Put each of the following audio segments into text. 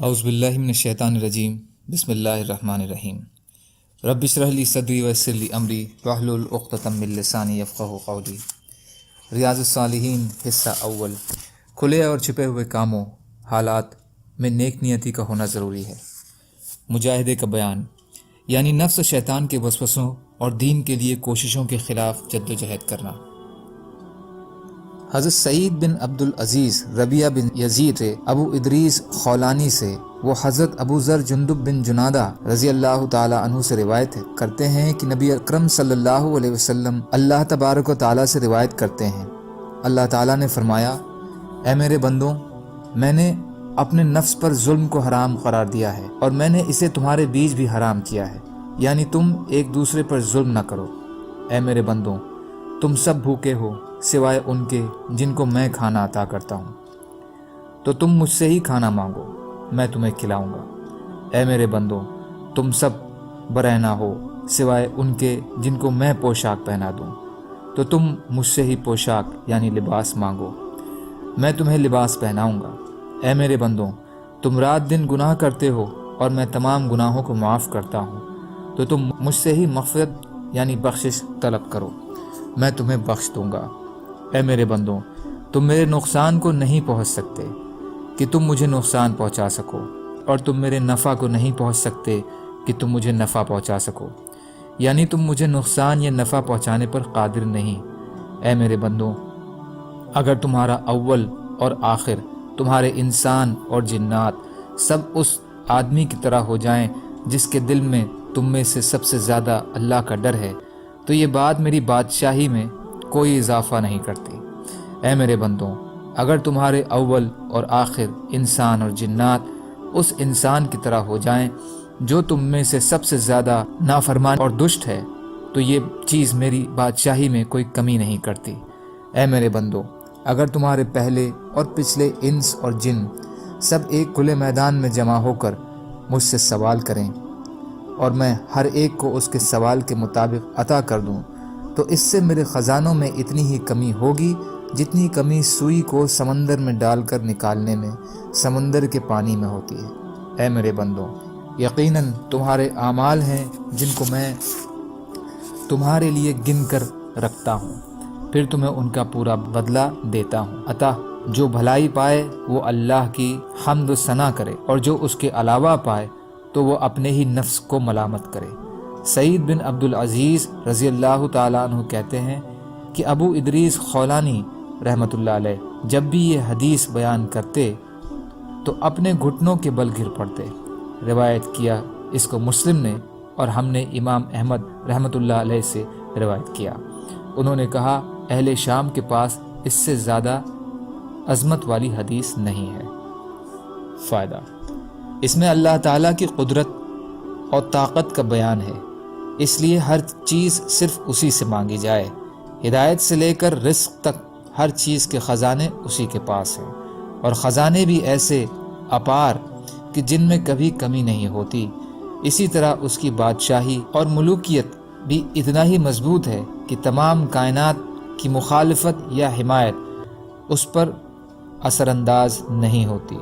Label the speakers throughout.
Speaker 1: اعوذ باللہ من الشیطان الرجیم بسم اللہ الرحمن الرحیم رب اشرح لی صدری ویسر لی امری واحلل عقدۃ من لسانی یفقہوا قولی۔ ریاض الصالحین حصہ اول۔ کھلے اور چھپے ہوئے کاموں حالات میں نیک نیتی کا ہونا ضروری ہے۔ مجاہدے کا بیان یعنی نفس و شیطان کے وسوسوں اور دین کے لیے کوششوں کے خلاف جد و جہد کرنا۔ حضرت سعید بن عبد العزیز ربیہ بن یزید سے ابو ادریس خولانی سے وہ حضرت ابو ذر جندب بن جنادہ رضی اللہ تعالی عنہ سے روایت کرتے ہیں کہ نبی اکرم صلی اللہ علیہ وسلم اللہ تبارک و تعالی سے روایت کرتے ہیں، اللہ تعالی نے فرمایا، اے میرے بندوں، میں نے اپنے نفس پر ظلم کو حرام قرار دیا ہے اور میں نے اسے تمہارے بیچ بھی حرام کیا ہے، یعنی تم ایک دوسرے پر ظلم نہ کرو۔ اے میرے بندوں، تم سب بھوکے ہو سوائے ان کے جن کو میں کھانا عطا کرتا ہوں، تو تم مجھ سے ہی کھانا مانگو، میں تمہیں کھلاؤں گا۔ اے میرے بندوں، تم سب برہنہ ہو سوائے ان کے جن کو میں پوشاک پہنا دوں، تو تم مجھ سے ہی پوشاک یعنی لباس مانگو، میں تمہیں لباس پہناؤں گا۔ اے میرے بندوں، تم رات دن گناہ کرتے ہو اور میں تمام گناہوں کو معاف کرتا ہوں، تو تم مجھ سے ہی مغفرت یعنی بخشش طلب کرو، میں تمہیں بخش دوں گا۔ اے میرے بندوں، تم میرے نقصان کو نہیں پہنچ سکتے کہ تم مجھے نقصان پہنچا سکو، اور تم میرے نفع کو نہیں پہنچ سکتے کہ تم مجھے نفع پہنچا سکو، یعنی تم مجھے نقصان یا نفع پہنچانے پر قادر نہیں۔ اے میرے بندوں، اگر تمہارا اول اور آخر، تمہارے انسان اور جنات سب اس آدمی کی طرح ہو جائیں جس کے دل میں تم میں سے سب سے زیادہ اللہ کا ڈر ہے، تو یہ بات میری بادشاہی میں کوئی اضافہ نہیں کرتی۔ اے میرے بندوں، اگر تمہارے اول اور آخر انسان اور جنات اس انسان کی طرح ہو جائیں جو تم میں سے سب سے زیادہ نافرمان اور دشت ہے، تو یہ چیز میری بادشاہی میں کوئی کمی نہیں کرتی۔ اے میرے بندوں، اگر تمہارے پہلے اور پچھلے انس اور جن سب ایک کھلے میدان میں جمع ہو کر مجھ سے سوال کریں اور میں ہر ایک کو اس کے سوال کے مطابق عطا کر دوں، تو اس سے میرے خزانوں میں اتنی ہی کمی ہوگی جتنی کمی سوئی کو سمندر میں ڈال کر نکالنے میں سمندر کے پانی میں ہوتی ہے۔ اے میرے بندوں، یقیناً تمہارے اعمال ہیں جن کو میں تمہارے لیے گن کر رکھتا ہوں، پھر تمہیں ان کا پورا بدلہ دیتا ہوں۔ عطا جو بھلائی پائے وہ اللہ کی حمد و ثنا کرے، اور جو اس کے علاوہ پائے تو وہ اپنے ہی نفس کو ملامت کرے۔ سعید بن عبد العزیز رضی اللہ تعالیٰ عنہ کہتے ہیں کہ ابو ادریس خولانی رحمۃ اللہ علیہ جب بھی یہ حدیث بیان کرتے تو اپنے گھٹنوں کے بل گر پڑتے۔ روایت کیا اس کو مسلم نے، اور ہم نے امام احمد رحمۃ اللہ علیہ سے روایت کیا۔ انہوں نے کہا، اہل شام کے پاس اس سے زیادہ عظمت والی حدیث نہیں ہے۔ فائدہ، اس میں اللہ تعالیٰ کی قدرت اور طاقت کا بیان ہے، اس لیے ہر چیز صرف اسی سے مانگی جائے۔ ہدایت سے لے کر رزق تک ہر چیز کے خزانے اسی کے پاس ہیں، اور خزانے بھی ایسے اپار کہ جن میں کبھی کمی نہیں ہوتی۔ اسی طرح اس کی بادشاہی اور ملوکیت بھی اتنا ہی مضبوط ہے کہ تمام کائنات کی مخالفت یا حمایت اس پر اثر انداز نہیں ہوتی۔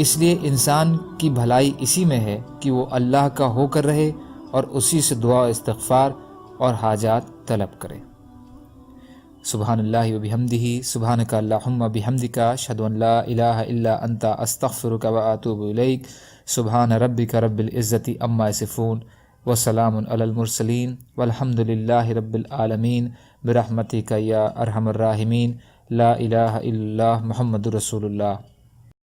Speaker 1: اس لیے انسان کی بھلائی اسی میں ہے کہ وہ اللہ کا ہو کر رہے اور اسی سے دعا و استغفار اور حاجات طلب کرے۔ سبحان اللہ و بحمدہ، سبحانک اللہم بحمدک، اشہد ان لا الہ الا انت، استغفرک و اتوب الیک۔ سبحان ربک رب العزت عما یصفون، وسلام علی المرسلین، والحمد للہ رب العالمین، برحمتک یا ارحم الراحمین، لا الہ الا اللہ، محمد رسول اللہ۔